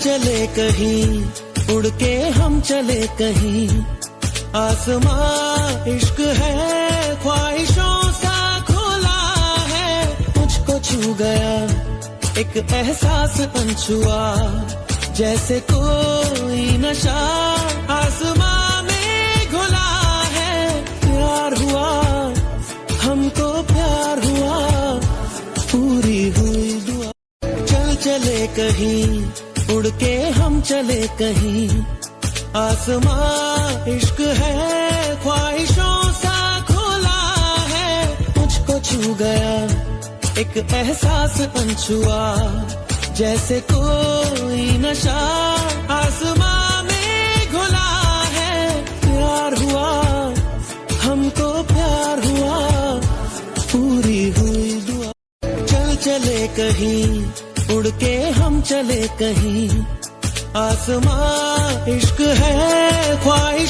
चले कहीं उड़ के हम चले कहीं, आसमां इश्क है ख्वाहिशों सा खुला है। मुझको छू गया एक एहसास अनछुआ, जैसे कोई नशा आसमां में घुला है। प्यार हुआ हमको प्यार हुआ, पूरी हुई दुआ। चल चले कहीं उड़ के हम चले कहीं, आसमां इश्क है ख्वाहिशों सा खुला है। मुझको छू गया एक एहसास अनछुआ, जैसे कोई नशा आसमां में घुला है। प्यार हुआ हमको प्यार हुआ, पूरी हुई दुआ। चल चले कहीं उड़ के हम चले कहीं, आसमां इश्क है ख्वाहिश